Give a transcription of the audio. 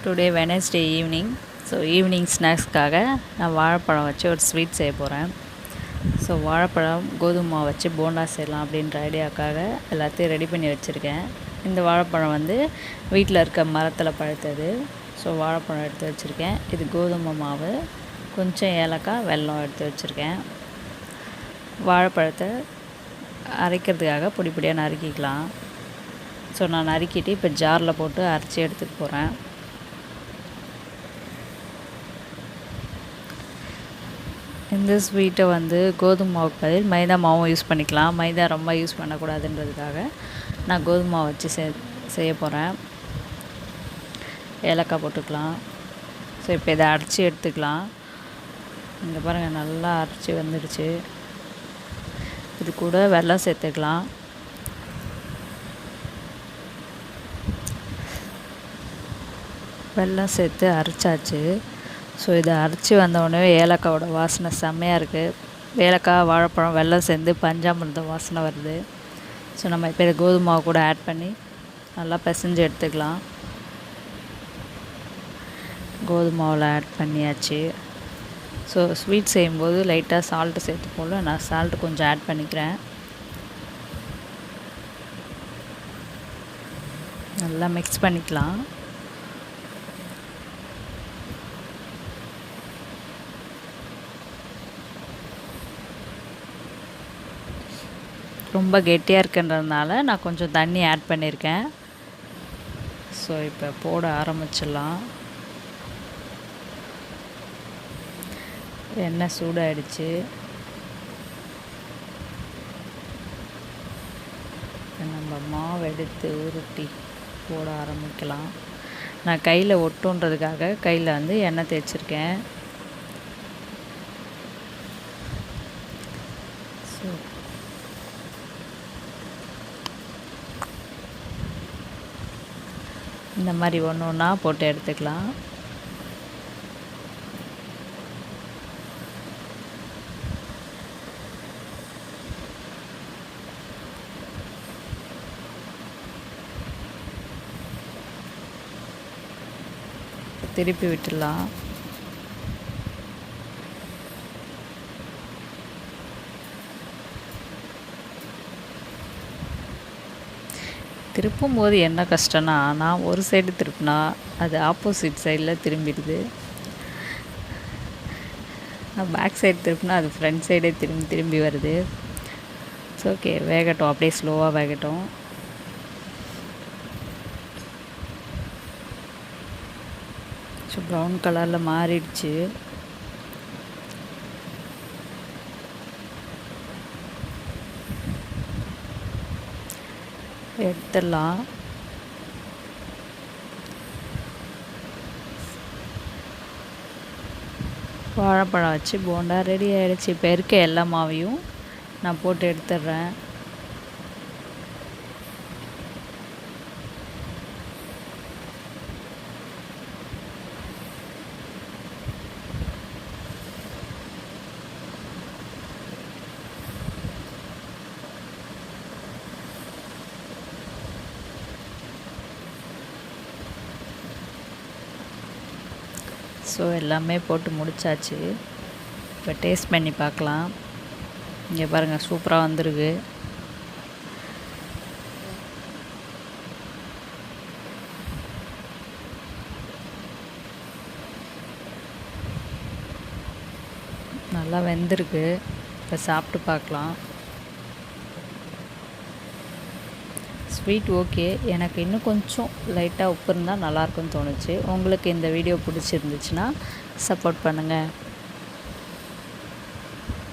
Today Wednesday evening. So evening ஸ்நாக்ஸ்க்காக நான் வாழைப்பழம் வச்சு ஒரு ஸ்வீட் செய்ய போகிறேன். ஸோ வாழைப்பழம் கோதுமை மாவு வச்சு போண்டா செய்யலாம் அப்படின்ற ஐடியாவுக்காக எல்லாத்தையும் ரெடி பண்ணி வச்சுருக்கேன். இந்த வாழைப்பழம் வந்து வீட்டில் இருக்க மரத்தில் பழுத்தது. ஸோ வாழைப்பழம் எடுத்து வச்சுருக்கேன். இது கோதுமை மாவு, கொஞ்சம் ஏலக்காய், வெல்லம் எடுத்து வச்சுருக்கேன். வாழைப்பழத்தை அரைக்கிறதுக்காக பொடி பொடியாக நறுக்கிக்கலாம். ஸோ நான் நறுக்கிட்டு இப்போ ஜாரில் போட்டு அரைச்சி எடுத்துகிட்டு போகிறேன். இந்த ஸ்வீட்டை வந்து கோதுமை மாவுக்கு பதில் மைதா மாவும் யூஸ் பண்ணிக்கலாம். மைதா ரொம்ப யூஸ் பண்ணக்கூடாதுன்றதுக்காக நான் கோதுமை மாவு வச்சு செய்ய போகிறேன். ஏலக்காய் போட்டுக்கலாம். ஸோ இப்போ இதை அரைச்சி எடுத்துக்கலாம். இங்கே பாருங்கள், நல்லா அரைச்சி வந்துடுச்சு. இது கூட வெல்லம் சேர்த்துக்கலாம். வெல்லம் சேர்த்து அரைச்சாச்சு. ஸோ இதை அரைச்சி வந்தவுடனே ஏலக்காயோட வாசனை செம்மையாக இருக்குது. ஏலக்காய், வாழைப்பழம், வெல்லம் சேர்ந்து பஞ்சாமிர்தம் வாசனை வருது. ஸோ நம்ம இப்போ இதை கோதுமை மாவு கூட ஆட் பண்ணி நல்லா பிசைஞ்சு எடுத்துக்கலாம். கோதுமை மாவில் ஆட் பண்ணியாச்சு. ஸோ ஸ்வீட் செய்யும்போது லைட்டாக சால்ட்டு சேர்த்து போல் நான் சால்ட்டு கொஞ்சம் ஆட் பண்ணிக்கிறேன். நல்லா மிக்ஸ் பண்ணிக்கலாம். ரொம்ப கெட்டியாக இருக்குன்றதுனால நான் கொஞ்சம் தண்ணி ஆட் பண்ணியிருக்கேன். ஸோ இப்போ போட ஆரம்பிச்சிடலாம். எண்ணெய் சூடாகிடுச்சு. நம்ம மாவு எடுத்து உருட்டி போட ஆரம்பிக்கலாம். நான் கையில் ஒட்டுன்றதுக்காக கையில் வந்து எண்ணெய் தேய்ச்சிருக்கேன். ஸோ இந்த மாதிரி ஒன்று ஒன்றா போட்டு எடுத்துக்கலாம். திருப்பி விட்டுடலாம். திருப்பும் போது என்ன கஷ்டம்னா, நான் ஒரு சைடு திருப்பினா அது ஆப்போசிட் சைடில் திரும்பிடுது. நான் பேக் சைடு திருப்பினா அது ஃப்ரண்ட் சைடே திரும்பி வருது. ஸோ ஓகே, வேகட்டும், அப்படியே ஸ்லோவாக வேகட்டும். ஸோ ப்ரௌன் கலரில் மாறிடுச்சு. எடுத்துடலாம். வாழைப்பழம் வச்சு போண்டா ரெடி ஆகிடுச்சு. இப்போ இருக்க எல்லா மாவையும் நான் போட்டு எடுத்துடுறேன். ஸோ எல்லாமே போட்டு முடித்தாச்சு. இப்போ டேஸ்ட் பண்ணி பார்க்கலாம். இங்கே பாருங்கள், சூப்பராக வந்திருக்கு. நல்லா வெந்திருக்கு. இப்போ சாப்பிட்டு பார்க்கலாம். ஸ்வீட் ஓகே, எனக்கு இன்னும் கொஞ்சம் லைட்டாக உப்பு இருந்தால் நல்லாயிருக்குன்னு தோணுச்சு. உங்களுக்கு இந்த வீடியோ பிடிச்சிருந்துச்சுன்னா சப்போர்ட் பண்ணுங்கள்.